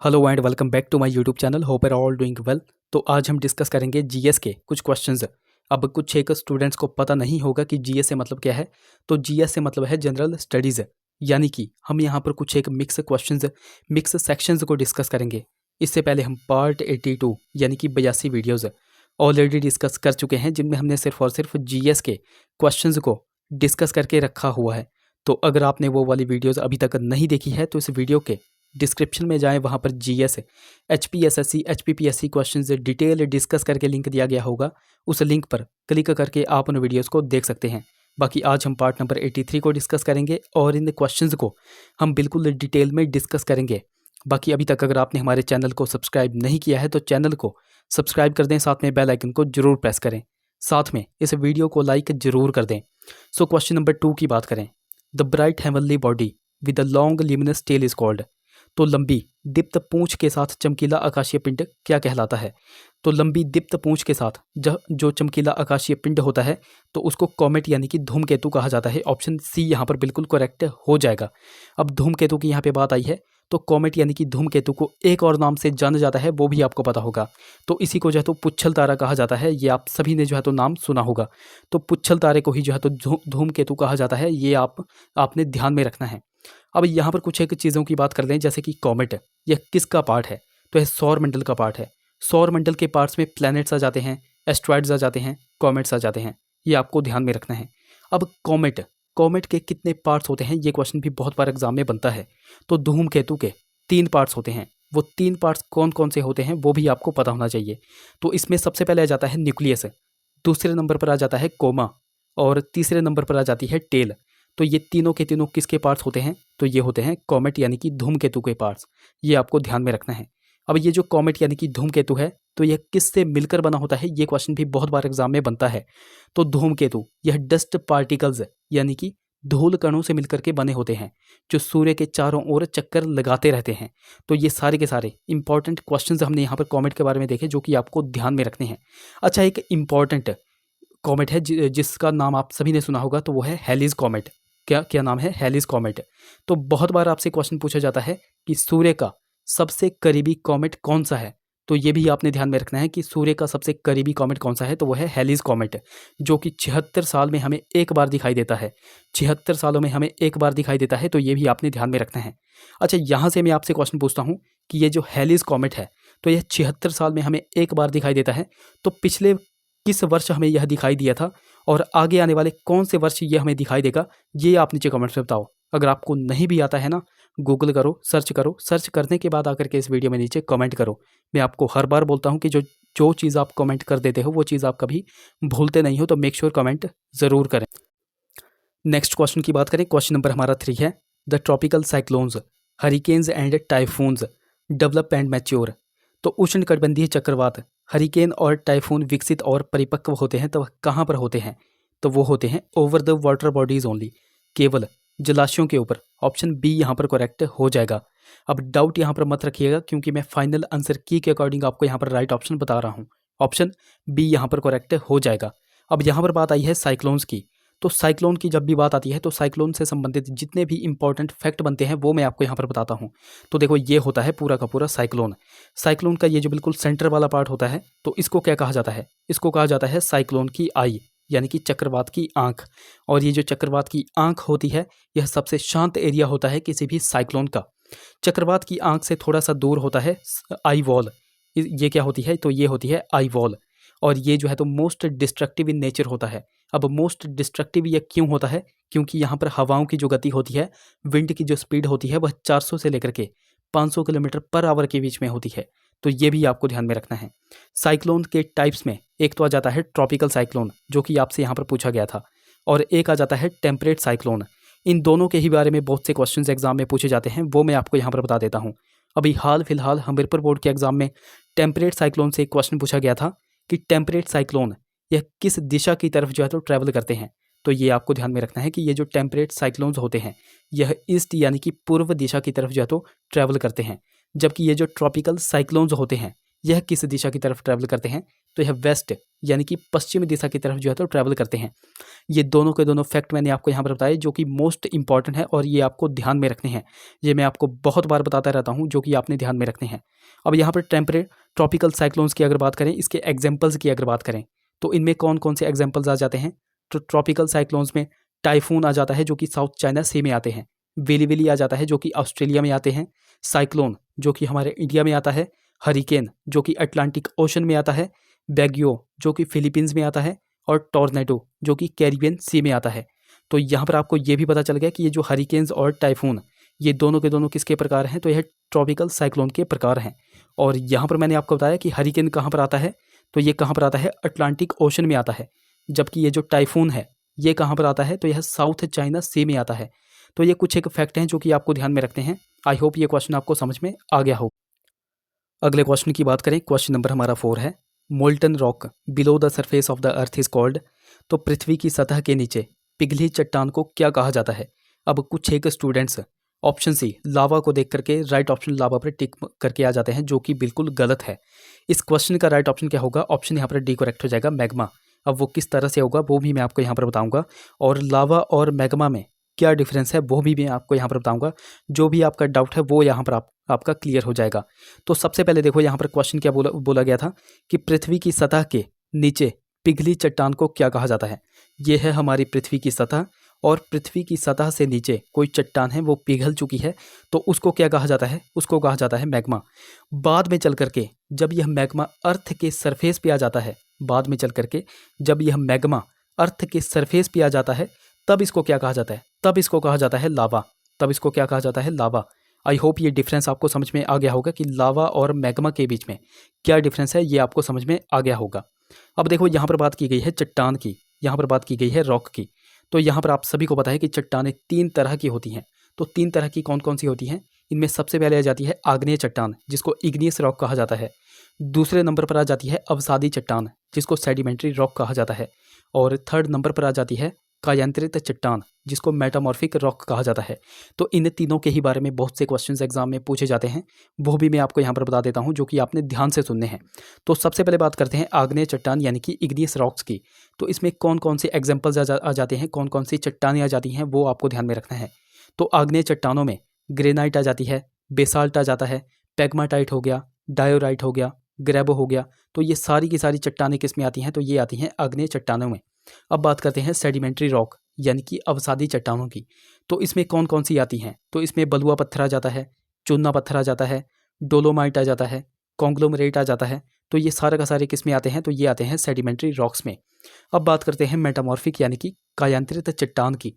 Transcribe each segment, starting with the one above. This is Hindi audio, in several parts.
Hello and welcome back to my YouTube channel. Hope are all doing well. तो आज हम डिस्कस करेंगे जीएस के कुछ क्वेश्चंस। अब कुछ एक स्टूडेंट्स को पता नहीं होगा कि जीएस से मतलब क्या है। तो जीएस से मतलब है जनरल स्टडीज़, यानी कि हम यहाँ पर कुछ एक मिक्स क्वेश्चंस, मिक्स सेक्शंस को डिस्कस करेंगे। इससे पहले हम पार्ट 82 यानी कि 82 वीडियोज़ ऑलरेडी डिस्कस कर चुके हैं, जिनमें हमने सिर्फ और सिर्फ जीएस के क्वेश्चंस को डिस्कस करके रखा हुआ है। तो अगर आपने वो वाली वीडियोज़ अभी तक नहीं देखी है तो इस वीडियो के डिस्क्रिप्शन में जाएं, वहाँ पर GS, HPSSC, HPPSC questions detail discuss करके लिंक दिया गया होगा। उस लिंक पर क्लिक करके आप उन वीडियोस को देख सकते हैं। बाकी आज हम पार्ट नंबर 83 को डिस्कस करेंगे और इन क्वेश्चंस को हम बिल्कुल डिटेल में डिस्कस करेंगे। बाकी अभी तक अगर आपने हमारे चैनल को सब्सक्राइब नहीं किया है तो चैनल को सब्सक्राइब कर दें, साथ में बेल आइकन को जरूर प्रेस करें, साथ में इस वीडियो को लाइक जरूर कर दें। सो क्वेश्चन नंबर 2 की बात करें। The bright heavenly body with the long luminous tail is called. तो लंबी दीप्त पूंछ के साथ चमकीला आकाशीय पिंड क्या कहलाता है? तो लंबी दीप्त पूंछ के साथ जो चमकीला आकाशीय पिंड होता है तो उसको कॉमेट यानी कि धूमकेतु कहा जाता है। ऑप्शन सी यहाँ पर बिल्कुल करेक्ट हो जाएगा। अब धूमकेतु की यहाँ पे बात आई है तो कॉमेट यानी कि धूमकेतु को एक और नाम से जाना जाता है, वो भी आपको पता होगा। तो इसी को जो है तो पुच्छल तारा कहा जाता है। ये आप सभी ने जो है तो नाम सुना होगा। तो पुच्छल तारे को ही जो है तो धूमकेतु कहा जाता है। ये आपने ध्यान में रखना है। अब यहाँ पर कुछ एक चीज़ों की बात कर लें, जैसे कि कॉमेट, यह किसका पार्ट है? तो यह सौर मंडल का पार्ट है। सौर मंडल के पार्ट्स में प्लैनेट्स आ जाते हैं, एस्ट्रॉइड्स आ जाते हैं, कॉमेट्स आ जाते हैं। ये आपको ध्यान में रखना है। अब कॉमेट कॉमेट के कितने पार्ट्स होते हैं, ये क्वेश्चन भी बहुत बार एग्जाम में बनता है। तो धूमकेतु के 3 पार्ट्स होते हैं। वो 3 पार्ट्स कौन कौन से होते हैं वो भी आपको पता होना चाहिए। तो इसमें सबसे पहले आ जाता है न्यूक्लियस, दूसरे नंबर पर आ जाता है कोमा और तीसरे नंबर पर आ जाती है टेल। तो ये तीनों के तीनों किसके पार्ट्स होते हैं? तो ये होते हैं कॉमेट यानी कि धूमकेतु के पार्ट्स। ये आपको ध्यान में रखना है। अब ये जो कॉमेट यानी कि धूमकेतु है तो यह किससे मिलकर बना होता है? ये क्वेश्चन भी बहुत बार एग्जाम में बनता है। तो धूमकेतु यह डस्ट पार्टिकल्स यानी कि धूल कणों से मिलकर के बने होते हैं, जो सूर्य के चारों ओर चक्कर लगाते रहते हैं। तो ये सारे के सारे इंपॉर्टेंट क्वेश्चंस हमने यहाँ पर कॉमेट के बारे में देखे, जो कि आपको ध्यान में रखने हैं। अच्छा, एक इंपॉर्टेंट कॉमेट है जिसका नाम आप सभी ने सुना होगा, तो वो है हेलीज कॉमेट। क्या क्या नाम है? हेलीज कॉमेट। तो बहुत बार आपसे क्वेश्चन पूछा जाता है कि सूर्य का सबसे करीबी कॉमेट कौन सा है। तो ये भी आपने ध्यान में रखना है कि सूर्य का सबसे करीबी कॉमेट कौन सा है। तो वो है हेलीज कॉमेट, जो कि 76 साल में हमें एक बार दिखाई देता है। 76 सालों में हमें एक बार दिखाई देता है। तो ये भी आपने ध्यान में रखना है। अच्छा, यहाँ से मैं आपसे क्वेश्चन पूछता हूँ कि ये जो हेलीज कॉमेट है तो यह 76 साल में हमें एक बार दिखाई देता है। तो पिछले किस वर्ष हमें यह दिखाई दिया था और आगे आने वाले कौन से वर्ष ये हमें दिखाई देगा, ये आप नीचे कमेंट्स में बताओ। अगर आपको नहीं भी आता है ना, गूगल करो, सर्च करने के बाद आकर के इस वीडियो में नीचे कमेंट करो। मैं आपको हर बार बोलता हूँ कि जो जो चीज़ आप कमेंट कर देते हो वो चीज़ आप कभी भूलते नहीं हो, तो मेक श्योर कमेंट ज़रूर करें। नेक्स्ट क्वेश्चन की बात करें। क्वेश्चन नंबर हमारा 3 है। The tropical cyclones, hurricanes and typhoons develop and mature. तो उष्णकटिबंधीय चक्रवात, हरिकेन और टाइफून विकसित और परिपक्व होते हैं तो वह कहाँ पर होते हैं? तो वो होते हैं over the water bodies only, केवल जलाशयों के ऊपर। ऑप्शन बी यहाँ पर करेक्ट हो जाएगा। अब डाउट यहाँ पर मत रखिएगा, क्योंकि मैं फाइनल आंसर की के अकॉर्डिंग आपको यहाँ पर राइट ऑप्शन बता रहा हूँ। ऑप्शन बी यहाँ पर करेक्ट हो जाएगा। अब यहाँ पर बात आई है साइक्लोन्स की। तो साइक्लोन की जब भी बात आती है तो साइक्लोन से संबंधित जितने भी इंपॉर्टेंट फैक्ट बनते हैं वो मैं आपको यहाँ पर बताता हूँ। तो देखो, ये होता है पूरा का पूरा साइक्लोन। साइक्लोन का ये जो बिल्कुल सेंटर वाला पार्ट होता है तो इसको क्या कहा जाता है? इसको कहा जाता है साइक्लोन की आई, यानी कि चक्रवात की आंख। और ये जो चक्रवात की आंख होती है यह सबसे शांत एरिया होता है किसी भी साइक्लोन का। चक्रवात की आंख से थोड़ा सा दूर होता है आई वॉल। ये क्या होती है? तो ये होती है आई वॉल। और ये जो है तो मोस्ट डिस्ट्रक्टिव इन नेचर होता है। अब मोस्ट डिस्ट्रक्टिव ये क्यों होता है? क्योंकि यहाँ पर हवाओं की जो गति होती है, विंड की जो स्पीड होती है वह 400 से लेकर के 500 किलोमीटर पर आवर के बीच में होती है। तो ये भी आपको ध्यान में रखना है। साइक्लोन के टाइप्स में एक तो आ जाता है ट्रॉपिकल साइक्लोन, जो कि आपसे यहाँ पर पूछा गया था, और एक आ जाता है टेम्परेट साइक्लोन। इन दोनों के ही बारे में बहुत से क्वेश्चंस एग्जाम में पूछे जाते हैं, वो मैं आपको यहाँ पर बता देता हूँ। अभी हाल फिलहाल हमीरपुर बोर्ड के एग्जाम में टेम्परेट साइक्लोन से एक क्वेश्चन पूछा गया था कि टेम्परेट साइक्लोन यह किस दिशा की तरफ जो है तो ट्रैवल करते हैं। तो ये आपको ध्यान में रखना है कि ये जो टेम्परेट साइक्लोन्स होते हैं यह ईस्ट यानी कि पूर्व दिशा की तरफ जो है तो ट्रैवल करते हैं, जबकि ये जो ट्रॉपिकल साइक्लोन्स होते हैं यह किस दिशा की तरफ ट्रैवल करते हैं? तो यह वेस्ट यानी कि पश्चिमी दिशा की तरफ जो है तो ट्रैवल करते हैं। ये दोनों के दोनों फैक्ट मैंने आपको यहाँ पर बताए जो कि मोस्ट इंपॉर्टेंट है और ये आपको ध्यान में रखने हैं। ये मैं आपको बहुत बार बताता रहता हूँ जो कि आपने ध्यान में रखने हैं। अब यहाँ पर टेम्परेट ट्रॉपिकल साइक्लोन्स की अगर बात करें, इसके एग्जाम्पल्स की अगर बात करें तो इनमें कौन कौन से एग्जाम्पल्स आ जाते हैं। तो ट्रॉपिकल साइक्लोन्स में टाइफून आ जाता है जो कि साउथ चाइना सी में आते हैं, वेली वेली आ जाता है जो कि ऑस्ट्रेलिया में आते हैं, साइक्लोन जो कि हमारे इंडिया में आता है, हरिकेन जो कि अटलांटिक ओशन में आता है, बैगियो जो कि फिलीपींस में आता है, और टॉर्नेडो जो कि कैरिबियन सी में आता है। तो यहाँ पर आपको ये भी पता चल गया कि ये जो हरिकेन्स और टाइफून ये दोनों के दोनों किसके प्रकार हैं, तो यह ट्रॉपिकल साइक्लोन के प्रकार हैं। और यहाँ पर मैंने आपको बताया कि हरिकेन कहाँ पर आता है, तो ये कहाँ पर आता है, अटलांटिक ओशन में आता है। जबकि ये जो टाइफून है ये कहाँ पर आता है, तो यह साउथ चाइना सी में आता है। तो ये कुछ एक फैक्ट हैं जो कि आपको ध्यान में रखते हैं। आई होप ये क्वेश्चन आपको समझ में आ गया हो। अगले क्वेश्चन की बात करें, क्वेश्चन नंबर हमारा 4 है, molten rock below the surface of the earth is called. तो पृथ्वी की सतह के नीचे पिघली चट्टान को क्या कहा जाता है। अब कुछ एक स्टूडेंट्स ऑप्शन सी लावा को देख करके राइट ऑप्शन लावा पर टिक करके आ जाते हैं जो कि बिल्कुल गलत है। इस क्वेश्चन का राइट ऑप्शन क्या होगा, ऑप्शन यहाँ पर डी करेक्ट हो जाएगा, मैग्मा। अब वो किस तरह से होगा वो भी मैं आपको यहाँ पर बताऊँगा, और लावा और मैग्मा में क्या डिफरेंस है वो भी मैं आपको यहाँ पर बताऊँगा। जो भी आपका डाउट है वो यहाँ पर आपका क्लियर हो जाएगा। तो सबसे पहले देखो यहाँ पर क्वेश्चन क्या बोला गया था कि पृथ्वी की सतह के नीचे पिघली चट्टान को क्या कहा जाता है। ये है हमारी पृथ्वी की सतह, और पृथ्वी की सतह से नीचे कोई चट्टान है वो पिघल चुकी है, तो उसको क्या कहा जाता है, उसको कहा जाता है मैग्मा। बाद में चल करके जब यह मैग्मा अर्थ के सरफेस पे आ जाता है, बाद में चल करके जब यह मैग्मा अर्थ के सरफेस पे आ जाता है तब इसको क्या कहा जाता है, तब इसको कहा जाता है लावा। तब इसको क्या कहा जाता है, लावा। आई होप ये डिफरेंस आपको समझ में आ गया होगा कि लावा और मैग्मा के बीच में क्या डिफरेंस है, ये आपको समझ में आ गया होगा। अब देखो यहाँ पर बात की गई है चट्टान की, यहाँ पर बात की गई है रॉक की। तो यहाँ पर आप सभी को पता है कि चट्टानें 3 तरह की होती हैं। तो 3 तरह की कौन कौन सी होती हैं, इनमें सबसे पहले आ जाती है आग्नेय चट्टान जिसको इग्नियस रॉक कहा जाता है। दूसरे नंबर पर आ जाती है अवसादी चट्टान जिसको सेडिमेंट्री रॉक कहा जाता है। और थर्ड नंबर पर आ जाती है कायांतरित चट्टान जिसको मेटामॉर्फिक रॉक कहा जाता है। तो इन तीनों के ही बारे में बहुत से क्वेश्चंस एग्जाम में पूछे जाते हैं, वो भी मैं आपको यहाँ पर बता देता हूँ जो कि आपने ध्यान से सुनने हैं। तो सबसे पहले बात करते हैं आग्नेय चट्टान यानी कि इग्नियस रॉक्स की। तो इसमें कौन कौन से एग्जाम्पल्स आ जाते हैं, कौन कौन सी चट्टानें आ जाती हैं वो आपको ध्यान में रखना है। तो आग्नेय चट्टानों में ग्रेनाइट आ जाती है, बेसाल्ट आ जाता है, पेग्माटाइट हो गया, डायोराइट हो गया, ग्रेबो हो गया। तो ये सारी की सारी चट्टानें किस में आती हैं, तो ये आती हैं आग्नेय चट्टानों में। अब बात करते हैं सेडिमेंट्री रॉक यानी कि अवसादी चट्टानों की। तो इसमें कौन कौन सी आती हैं, तो इसमें बलुआ पत्थर आ जाता है, चूना पत्थर आ जाता है, डोलोमाइट आ जाता है, कॉन्ग्लोमरेट आ जाता है। तो ये सारे का सारे किस में आते हैं, तो ये आते हैं सेडिमेंट्री रॉक्स में। अब बात करते हैं मेटामॉर्फिक यानी कि कायांतरित चट्टान की।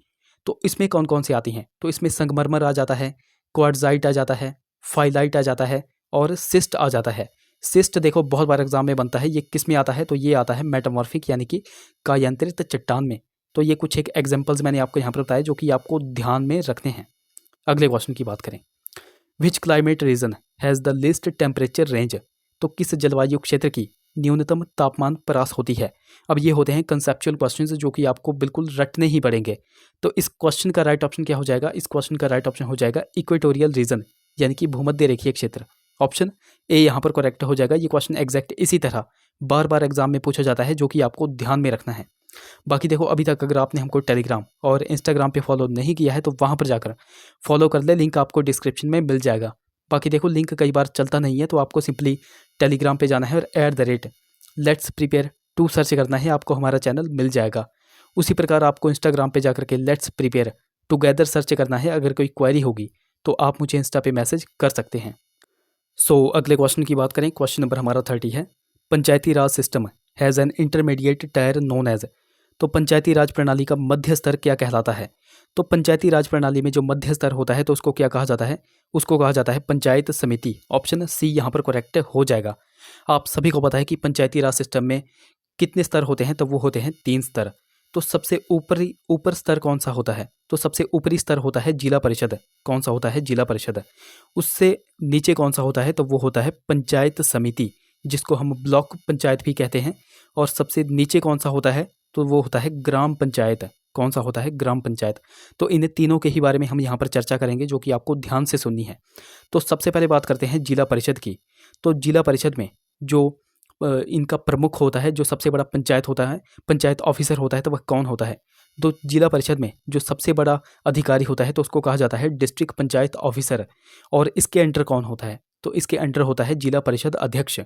तो इसमें कौन कौन सी आती हैं, तो इसमें संगमरमर आ जाता है, क्वार्ट्जाइट आ जाता है, फाइलाइट आ जाता है, और सिस्ट आ जाता है। सिस्ट देखो बहुत बार एग्जाम में बनता है, ये किस में आता है, तो ये आता है मेटामॉर्फिक यानी कि कायांतरित चट्टान में। तो ये कुछ एक एग्जांपल्स मैंने आपको यहाँ पर बताए जो कि आपको ध्यान में रखने हैं। अगले क्वेश्चन की बात करें, which climate region has the least temperature range. तो किस जलवायु क्षेत्र की न्यूनतम तापमान परास होती है। अब ये होते हैं कंसेप्चुअल क्वेश्चंस जो कि आपको बिल्कुल रटने ही पड़ेंगे। तो इस क्वेश्चन का राइट ऑप्शन क्या हो जाएगा, इस क्वेश्चन का राइट ऑप्शन हो जाएगा इक्वेटोरियल रीजन यानी कि भूमध्य रेखीय क्षेत्र। ऑप्शन ए यहाँ पर करेक्ट हो जाएगा। ये क्वेश्चन एग्जैक्ट इसी तरह बार बार एग्जाम में पूछा जाता है जो कि आपको ध्यान में रखना है। बाकी देखो अभी तक अगर आपने हमको टेलीग्राम और इंस्टाग्राम पे फॉलो नहीं किया है तो वहाँ पर जाकर फॉलो कर ले, लिंक आपको डिस्क्रिप्शन में मिल जाएगा। बाकी देखो लिंक कई बार चलता नहीं है तो आपको सिंपली टेलीग्राम पे जाना है और @Let'sPrepare2 सर्च करना है, आपको हमारा चैनल मिल जाएगा। उसी प्रकार आपको इंस्टाग्राम पे जाकर के लेट्स प्रिपेयर टुगेदर सर्च करना है। अगर कोई क्वेरी होगी तो आप मुझे इंस्टा पे मैसेज कर सकते हैं। अगले क्वेश्चन की बात करें, क्वेश्चन नंबर हमारा 30 है, Panchayati Raj system has an intermediate tier known as. तो पंचायती राज प्रणाली का मध्य स्तर क्या कहलाता है। तो पंचायती राज प्रणाली में जो मध्य स्तर होता है तो उसको क्या कहा जाता है, उसको कहा जाता है पंचायत समिति। ऑप्शन सी यहाँ पर करेक्ट हो जाएगा। आप सभी को पता है कि पंचायती राज सिस्टम में कितने स्तर होते हैं, तो वो होते हैं 3 स्तर। तो सबसे ऊपर स्तर कौन सा होता है, तो सबसे ऊपरी स्तर होता है जिला परिषद। कौन सा होता है, जिला परिषद। उससे नीचे कौन सा होता है, तो वो होता है पंचायत समिति जिसको हम ब्लॉक पंचायत भी कहते हैं। और सबसे नीचे कौन सा होता है, तो वो होता है ग्राम पंचायत। कौन सा होता है, ग्राम पंचायत। तो इन तीनों के ही बारे में हम यहाँ पर चर्चा करेंगे जो कि आपको ध्यान से सुननी है। तो सबसे पहले बात करते हैं जिला परिषद की। तो जिला परिषद में जो इनका प्रमुख होता है, जो सबसे बड़ा पंचायत होता है, पंचायत ऑफिसर होता है, तो वह कौन होता है? तो जिला परिषद में जो सबसे बड़ा अधिकारी होता है तो उसको कहा जाता है डिस्ट्रिक्ट पंचायत ऑफिसर। और इसके अंडर कौन होता है? तो इसके अंडर होता है जिला परिषद अध्यक्ष।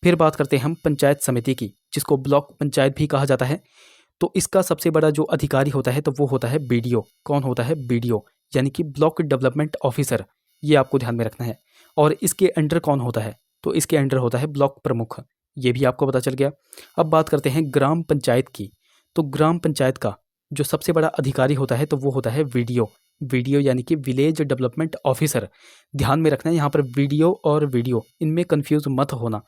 फिर बात करते हैं हम पंचायत समिति की, जिसको ब्लॉक पंचायत भी कहा जाता है। तो इसका सबसे बड़ा जो अधिकारी होता है तो वो होता है बीडीओ। कौन होता है? बीडीओ, यानी कि ब्लॉक डेवलपमेंट ऑफिसर। ये आपको ध्यान में रखना है। और इसके अंडर कौन होता है? तो इसके अंडर होता है ब्लॉक प्रमुख। ये भी आपको पता चल गया। अब बात करते हैं ग्राम पंचायत की। तो ग्राम पंचायत का जो सबसे बड़ा अधिकारी होता है तो वो होता है वीडीओ। वीडीओ यानी कि विलेज डेवलपमेंट ऑफिसर। ध्यान में रखना है, यहाँ पर वीडियो और वीडियो इनमें कंफ्यूज मत होना।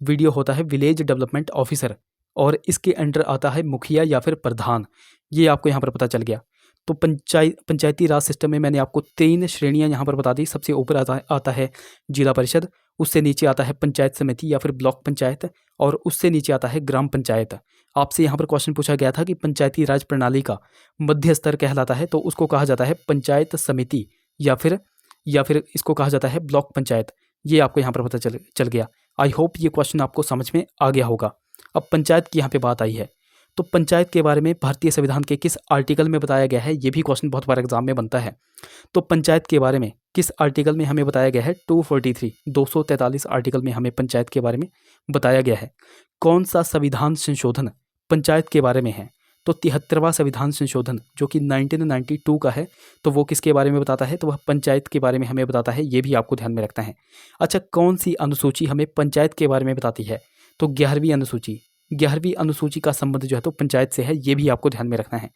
वीडियो होता है विलेज डेवलपमेंट ऑफिसर और इसके अंडर आता है मुखिया या फिर प्रधान। ये आपको यहाँ पर पता चल गया। तो पंचायती राज सिस्टम में मैंने आपको 3 श्रेणियाँ यहाँ पर बता दी। सबसे ऊपर आता है जिला परिषद, उससे नीचे आता है पंचायत समिति या फिर ब्लॉक पंचायत, और उससे नीचे आता है ग्राम पंचायत। आपसे यहाँ पर क्वेश्चन पूछा गया था कि पंचायती राज प्रणाली का मध्य स्तर कहलाता है, तो उसको कहा जाता है पंचायत समिति या फिर इसको कहा जाता है ब्लॉक पंचायत। ये आपको यहाँ पर पता चल गया। आई होप ये क्वेश्चन आपको समझ में आ गया होगा। अब पंचायत की यहाँ पे बात आई है, तो पंचायत के बारे में भारतीय संविधान के किस आर्टिकल में बताया गया है? ये भी क्वेश्चन बहुत बार एग्जाम में बनता है। तो पंचायत के बारे में किस आर्टिकल में हमें बताया गया है? 243 243 आर्टिकल में हमें पंचायत के बारे में बताया गया है। कौन सा संविधान संशोधन पंचायत के बारे में है? तो 73वां संविधान संशोधन जो कि 1992 का है, तो वो किसके बारे में बताता है? तो वह पंचायत के बारे में हमें बताता है। ये भी आपको ध्यान में रखना है। अच्छा, कौन सी अनुसूची हमें पंचायत के बारे में बताती है? तो 11वीं अनुसूची। 11वीं अनुसूची का संबंध जो है तो पंचायत से है। ये भी आपको ध्यान में रखना है।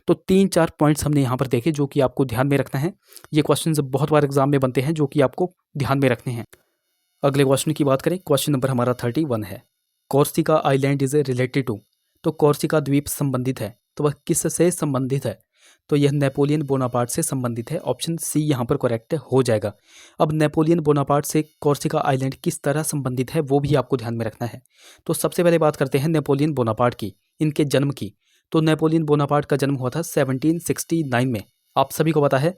तो 3-4 पॉइंट्स हमने यहाँ पर देखे जो कि आपको ध्यान में रखना है। ये क्वेश्चंस बहुत बार एग्जाम में बनते हैं जो कि आपको ध्यान में रखने हैं। अगले क्वेश्चन की बात करें, क्वेश्चन नंबर हमारा 31 है। Corsica island is related to. तो कॉर्सिका द्वीप संबंधित है, तो वह किससे संबंधित है? तो यह नेपोलियन बोनापार्ट से संबंधित है। ऑप्शन सी यहाँ पर करेक्ट हो जाएगा। अब नेपोलियन बोनापार्ट से कॉर्सिका आइलैंड किस तरह संबंधित है वो भी आपको ध्यान में रखना है। तो सबसे पहले बात करते हैं नेपोलियन बोनापार्ट की, इनके जन्म की। तो नेपोलियन बोनापार्ट का जन्म हुआ था 1769 में। आप सभी को पता है,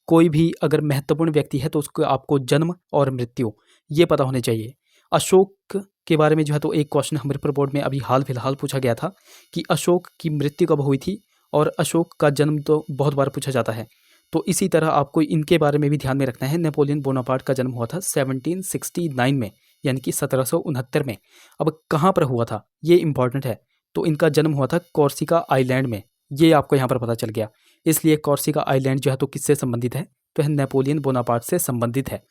कोई भी अगर महत्वपूर्ण व्यक्ति है तो उसको आपको जन्म और मृत्यु ये पता होने चाहिए। अशोक के बारे में जो है तो एक क्वेश्चन हमारे पेपर बोर्ड में अभी हाल फिलहाल पूछा गया था कि अशोक की मृत्यु कब हुई थी, और अशोक का जन्म तो बहुत बार पूछा जाता है। तो इसी तरह आपको इनके बारे में भी ध्यान में रखना है। नेपोलियन बोनापार्ट का जन्म हुआ था 1769 में, यानी कि 1769 में। अब कहाँ पर हुआ था ये इंपॉर्टेंट है। तो इनका जन्म हुआ था कॉर्सिका आइलैंड में। ये आपको यहाँ पर पता चल गया। इसलिए कॉर्सिका आइलैंड जो है तो किससे संबंधित है? तो यह नेपोलियन बोनापार्ट से संबंधित है।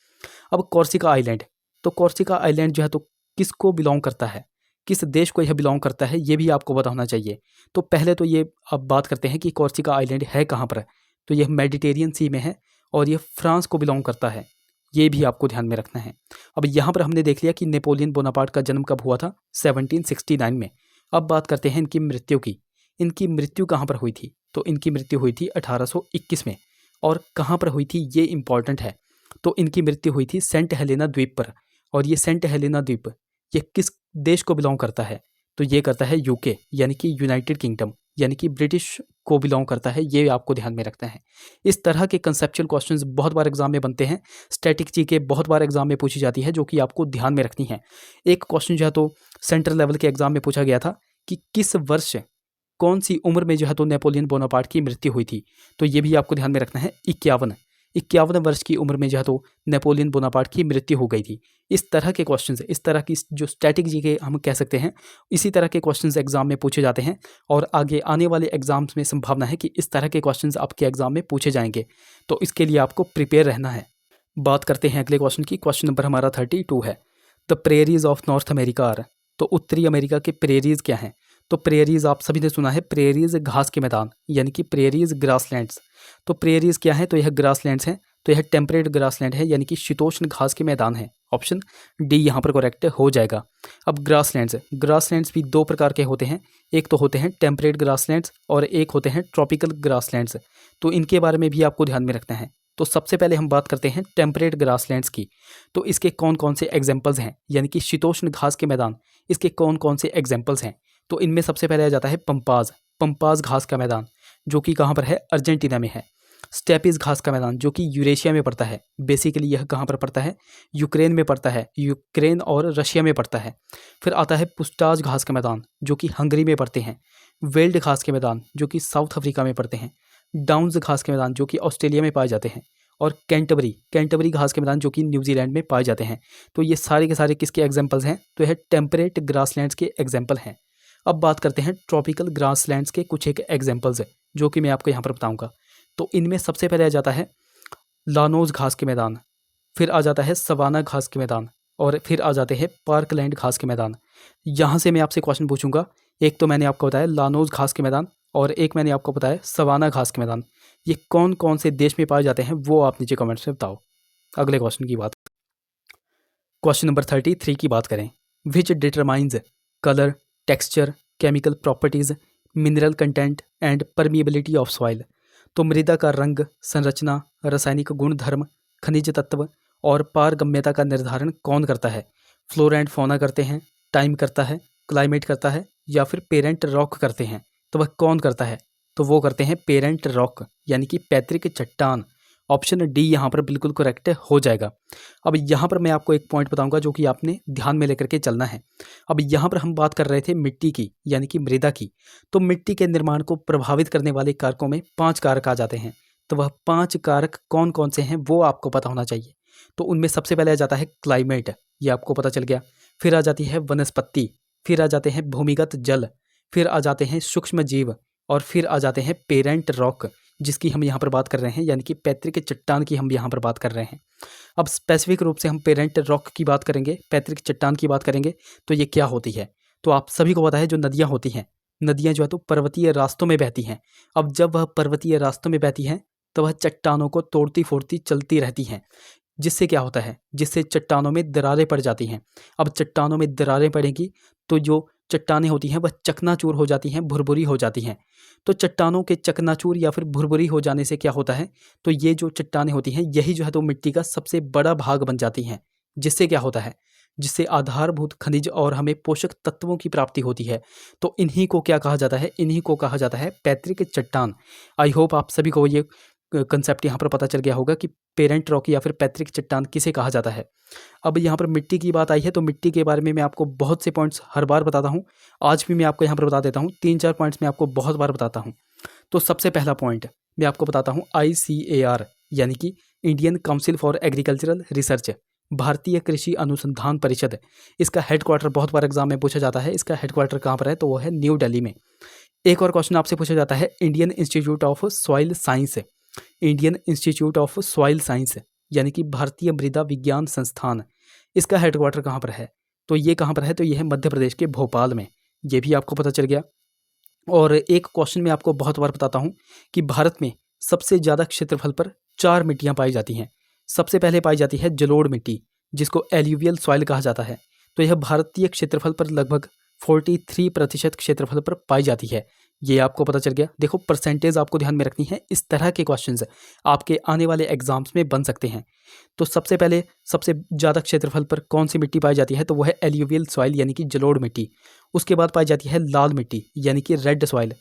अब कॉर्सिका आइलैंड, तो कॉर्सिका आइलैंड जो है तो किसको बिलोंग करता है, किस देश को यह बिलोंग करता है, ये भी आपको पता होना चाहिए। तो पहले तो ये अब बात करते हैं कि कॉर्सिका आइलैंड है कहाँ पर। तो यह मेडिटेरियन सी में है और यह फ्रांस को बिलोंग करता है। ये भी आपको ध्यान में रखना है। अब यहाँ पर हमने देख लिया कि नेपोलियन बोनापार्ट का जन्म कब हुआ था, 1769 में। अब बात करते हैं इनकी मृत्यु की। इनकी मृत्यु कहाँ पर हुई थी? तो इनकी मृत्यु हुई थी 1821 में। और कहाँ पर हुई थी ये इंपॉर्टेंट है। तो इनकी मृत्यु हुई थी सेंट हेलेना द्वीप पर। और ये सेंट हेलेना द्वीप ये किस देश को बिलोंग करता है? तो ये करता है यूके, यानी कि यूनाइटेड किंगडम, यानी कि ब्रिटिश को बिलोंग करता है। ये आपको ध्यान में रखना है। इस तरह के कंसेप्चुअल क्वेश्चंस बहुत बार एग्जाम में बनते हैं। स्टैटिक जीके बहुत बार एग्जाम में पूछी जाती है जो कि आपको ध्यान में रखनी है। एक क्वेश्चन जो है तो सेंट्रल लेवल के एग्जाम में पूछा गया था कि किस वर्ष कौन सी उम्र में जो है तो नेपोलियन बोनापार्ट की मृत्यु हुई थी। तो ये भी आपको ध्यान में रखना है। 51 वर्ष की उम्र में जो है तो नेपोलियन बोनापार्ट की मृत्यु हो गई थी। इस तरह के क्वेश्चंस, इस तरह की जो स्टैटिक जीके हम कह सकते हैं, इसी तरह के क्वेश्चंस एग्जाम में पूछे जाते हैं। और आगे आने वाले एग्जाम्स में संभावना है कि इस तरह के क्वेश्चंस आपके एग्जाम में पूछे जाएंगे। तो इसके लिए आपको प्रिपेयर रहना है। बात करते हैं अगले क्वेश्चन की। क्वेश्चन नंबर हमारा 32 है। The prairies of North America are. तो उत्तरी अमेरिका के प्रेरीज क्या हैं? तो प्रेरीज आप सभी ने सुना है, प्रेरीज घास के मैदान, यानी कि प्रेरीज ग्रासलैंड्स। तो प्रेरीज क्या है? तो यह ग्रासलैंड्स हैं। तो यह टेम्परेट ग्रासलैंड है, यानी कि शीतोष्ण घास के मैदान है। ऑप्शन डी यहाँ पर करेक्ट हो जाएगा। अब ग्रासलैंड्स भी 2 प्रकार के होते हैं। एक तो होते हैं टेम्परेट ग्रासलैंड्स और एक होते हैं ट्रॉपिकल ग्रासलैंड्स। तो इनके बारे में भी आपको ध्यान में रखना है। तो सबसे पहले हम बात करते हैं टेम्परेट ग्रासलैंड्स की। तो इसके कौन कौन से एग्जाम्पल्स हैं, यानी कि शीतोष्ण घास के मैदान, इसके कौन कौन से एग्जाम्पल्स हैं? तो इनमें सबसे पहले आ जाता है पंपाज घास का मैदान, जो कि कहाँ पर है? अर्जेंटीना में है। स्टेपीज घास का मैदान जो कि यूरेशिया में पड़ता है, बेसिकली यह कहाँ पर पड़ता है, यूक्रेन में पड़ता है, यूक्रेन और रशिया में पड़ता है। फिर आता है पुस्टाज घास के मैदान जो कि हंगरी में पड़ते हैं, वेल्ड घास के मैदान जो कि साउथ अफ्रीका में पड़ते हैं, डाउन्स घास के मैदान जो कि ऑस्ट्रेलिया में पाए जाते हैं, और कैंटबरी घास के मैदान जो कि न्यूजीलैंड में पाए जाते हैं। तो ये सारे के सारे किसके एग्जाम्पल्स हैं, तो यह टेम्परेट ग्रासलैंड्स के एग्जाम्पल हैं। अब बात करते हैं ट्रॉपिकल ग्रासलैंड्स के कुछ एक एग्जाम्पल्स जो कि मैं आपको यहाँ पर बताऊँगा। तो इनमें सबसे पहले आ जाता है लानोज घास के मैदान, फिर आ जाता है सवाना घास के मैदान, और फिर आ जाते हैं पार्कलैंड घास के मैदान। यहाँ से मैं आपसे क्वेश्चन पूछूंगा, एक तो मैंने आपको बताया लानोज घास के मैदान और एक मैंने आपको बताया सवाना घास के मैदान। ये कौन कौन से देश में पाए जाते हैं वो आप नीचे कमेंट्स में बताओ। अगले क्वेश्चन की बात, क्वेश्चन नंबर 33 की बात करें। विच determines colour, texture, chemical properties, mineral content and permeability of soil. तो मृदा का रंग, संरचना, रासायनिक गुणधर्म, खनिज तत्व और पारगम्यता का निर्धारण कौन करता है? फ्लोरा एंड फौना करते हैं, टाइम करता है, क्लाइमेट करता है, या फिर पेरेंट रॉक करते हैं? तो वह कौन करता है? तो वो करते हैं पेरेंट रॉक यानी कि पैतृक चट्टान। ऑप्शन डी यहाँ पर बिल्कुल करेक्ट हो जाएगा। अब यहाँ पर मैं आपको एक पॉइंट बताऊंगा जो कि आपने ध्यान में लेकर के चलना है। अब यहाँ पर हम बात कर रहे थे मिट्टी की यानी कि मृदा की। तो मिट्टी के निर्माण को प्रभावित करने वाले कारकों में 5 कारक आ जाते हैं। तो वह 5 कारक कौन कौन से हैं वो आपको पता होना चाहिए। तो उनमें सबसे पहले आ जाता है क्लाइमेट, ये आपको पता चल गया। फिर आ जाती है वनस्पति, फिर आ जाते हैं भूमिगत जल, फिर आ जाते हैं सूक्ष्म जीव, और फिर आ जाते हैं पेरेंट रॉक जिसकी हम यहाँ पर बात कर रहे हैं, यानी कि पैतृक चट्टान की हम यहाँ पर बात कर रहे हैं। अब स्पेसिफिक रूप से हम पेरेंट रॉक की बात करेंगे, पैतृक चट्टान की बात करेंगे, तो ये क्या होती है? तो आप सभी को पता है जो नदियाँ होती हैं, नदियाँ जो है तो पर्वतीय रास्तों में बहती हैं। अब जब वह पर्वतीय रास्तों में बहती हैं तो वह चट्टानों को तोड़ती फोड़ती चलती रहती हैं, जिससे क्या होता है, जिससे चट्टानों में दरारें पड़ जाती हैं। अब चट्टानों में दरारें पड़ेंगी तो जो चट्टानें होती हैं वह चकनाचूर हो जाती हैं, भुरभुरी हो जाती हैं। तो चट्टानों के चकनाचूर या फिर भुरभुरी हो जाने से क्या होता है, तो ये जो चट्टानें होती हैं यही जो है तो मिट्टी का सबसे बड़ा भाग बन जाती हैं, जिससे क्या होता है, जिससे आधारभूत खनिज और हमें पोषक तत्वों की प्राप्ति होती है। तो इन्हीं को क्या कहा जाता है, इन्हीं को कहा जाता है पैतृक चट्टान। आई होप आप सभी को ये कंसेप्ट यहाँ पर पता चल गया होगा कि पेरेंट रॉक या फिर पैतृक चट्टान किसे कहा जाता है। अब यहाँ पर मिट्टी की बात आई है तो मिट्टी के बारे में मैं आपको बहुत से पॉइंट्स हर बार बताता हूँ, आज भी मैं आपको यहाँ पर बता देता हूँ। 3-4 पॉइंट्स मैं आपको बहुत बार बताता हूँ। तो सबसे पहला पॉइंट मैं आपको बताता हूँ, ICAR यानी कि Indian council for agricultural research, भारतीय कृषि अनुसंधान परिषद। इसका हेडक्वार्टर बहुत बार एग्जाम में पूछा जाता है, इसका हेडक्वार्टर कहाँ पर है, तो वो है न्यू दिल्ली में। एक और क्वेश्चन आपसे पूछा जाता है, Indian institute of soil science, Indian institute of soil science यानी कि भारतीय मृदा विज्ञान संस्थान, इसका हेडक्वार्टर कहाँ पर है, तो ये कहाँ पर है, तो ये है मध्य प्रदेश के भोपाल में। ये भी आपको पता चल गया। और एक क्वेश्चन मैं आपको बहुत बार बताता हूँ कि भारत में सबसे ज़्यादा क्षेत्रफल पर 4 मिट्टियाँ पाई जाती हैं। सबसे पहले पाई जाती है जलोढ़ मिट्टी जिसको एल्यूवियल सॉइल कहा जाता है। तो यह भारतीय क्षेत्रफल पर लगभग 43% क्षेत्रफल पर पाई जाती है। ये आपको पता चल गया। देखो परसेंटेज आपको ध्यान में रखनी है, इस तरह के क्वेश्चंस आपके आने वाले एग्जाम्स में बन सकते हैं। तो सबसे पहले सबसे ज़्यादा क्षेत्रफल पर कौन सी मिट्टी पाई जाती है, तो वह है एल्यूवियल सॉइल यानी कि जलोढ़ मिट्टी। उसके बाद पाई जाती है लाल मिट्टी यानी कि रेड सॉइल,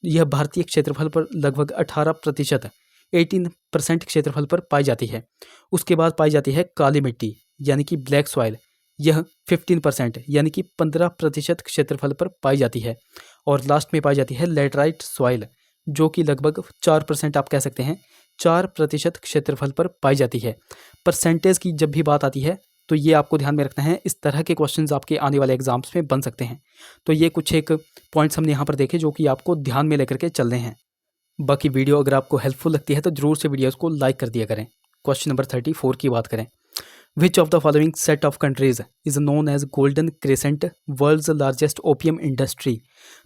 यह भारतीय क्षेत्रफल पर लगभग 18% क्षेत्रफल पर पाई जाती है। उसके बाद पाई जाती है काली मिट्टी यानी कि ब्लैक सॉइल, यह 15% यानी कि 15% क्षेत्रफल पर पाई जाती है। और लास्ट में पाई जाती है लैटराइट सॉइल जो कि लगभग 4% आप कह सकते हैं, 4% क्षेत्रफल पर पाई जाती है। परसेंटेज की जब भी बात आती है तो ये आपको ध्यान में रखना है, इस तरह के क्वेश्चंस आपके आने वाले एग्जाम्स में बन सकते हैं। तो ये कुछ एक पॉइंट्स हमने यहाँ पर देखे जो कि आपको ध्यान में लेकर के चलने हैं। बाकी वीडियो अगर आपको हेल्पफुल लगती है तो जरूर से वीडियोज़ को लाइक कर दिया करें। क्वेश्चन नंबर 34 की बात करें, which of the following set of countries is known as Golden Crescent world's largest opium industry.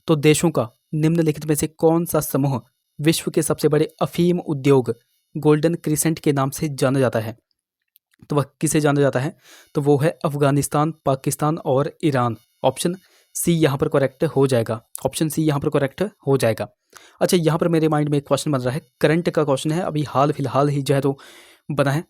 तो देशों का निम्नलिखित में से कौन सा समूह विश्व के सबसे बड़े अफीम उद्योग गोल्डन क्रेसेंट के नाम से जाना जाता है? तो वह किसे जाना जाता है, तो वो है अफगानिस्तान, पाकिस्तान और ईरान। ऑप्शन सी यहाँ पर करेक्ट हो जाएगा, ऑप्शन सी यहाँ पर करेक्ट हो जाएगा। अच्छा, यहाँ पर मेरे माइंड में एक क्वेश्चन बन रहा है, करंट का क्वेश्चन है, अभी हाल फिलहाल ही जो है तो बना है।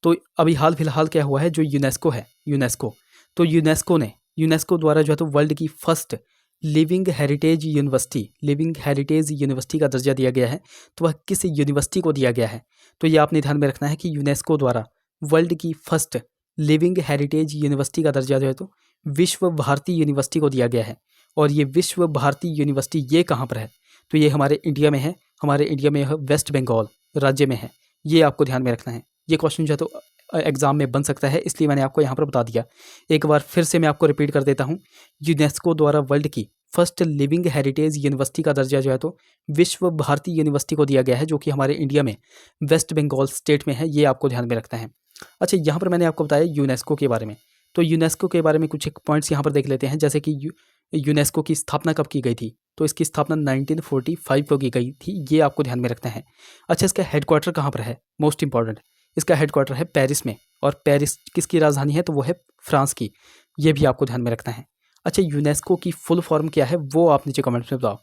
तो अभी हाल फिलहाल क्या हुआ है, जो यूनेस्को है, यूनेस्को, तो यूनेस्को द्वारा जो है तो वर्ल्ड की फर्स्ट लिविंग हेरिटेज यूनिवर्सिटी का दर्जा दिया गया है, तो वह किस यूनिवर्सिटी को दिया गया है? तो ये आपने ध्यान में रखना है कि यूनेस्को द्वारा वर्ल्ड की फर्स्ट लिविंग हेरिटेज यूनिवर्सिटी का दर्जा जो है तो विश्व भारती यूनिवर्सिटी को दिया गया है। और ये विश्व भारती यूनिवर्सिटी ये कहाँ पर है? तो ये हमारे इंडिया में है, हमारे इंडिया में यह वेस्ट बंगाल राज्य में है। ये आपको ध्यान में रखना है। ये क्वेश्चन जो है तो एग्जाम में बन सकता है, इसलिए मैंने आपको यहाँ पर बता दिया। एक बार फिर से मैं आपको रिपीट कर देता हूँ, यूनेस्को द्वारा वर्ल्ड की फर्स्ट लिविंग हेरिटेज यूनिवर्सिटी का दर्जा जो है तो विश्व भारती यूनिवर्सिटी को दिया गया है, जो कि हमारे इंडिया में वेस्ट बंगाल स्टेट में है। ये आपको ध्यान में रखना है। अच्छा, यहाँ पर मैंने आपको बताया यूनेस्को के बारे में, तो यूनेस्को के बारे में कुछ एक पॉइंट्स यहाँ पर देख लेते हैं। जैसे कि यूनेस्को की स्थापना कब की गई थी? तो इसकी स्थापना 1945 को की गई थी। ये आपको ध्यान में रखना है। अच्छा, इसका हेडक्वार्टर कहाँ पर है? मोस्ट इंपॉर्टेंट, इसका हेडक्वार्टर है पेरिस में। और पेरिस किसकी राजधानी है? तो वो है फ्रांस की। ये भी आपको ध्यान में रखना है। अच्छा, यूनेस्को की फुल फॉर्म क्या है वो आप नीचे कमेंट्स में बताओ।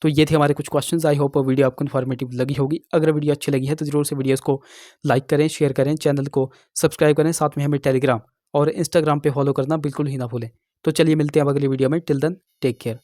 तो ये थे हमारे कुछ क्वेश्चंस। आई होप वीडियो आपको इन्फॉर्मेटिव लगी होगी। अगर वीडियो अच्छी लगी है तो जरूर से वीडियोस को लाइक करें, शेयर करें, चैनल को सब्सक्राइब करें, साथ में हमें टेलीग्राम और इंस्टाग्राम पे फॉलो करना बिल्कुल ही ना भूलें। तो चलिए मिलते हैं अब अगली वीडियो में। Till then take care.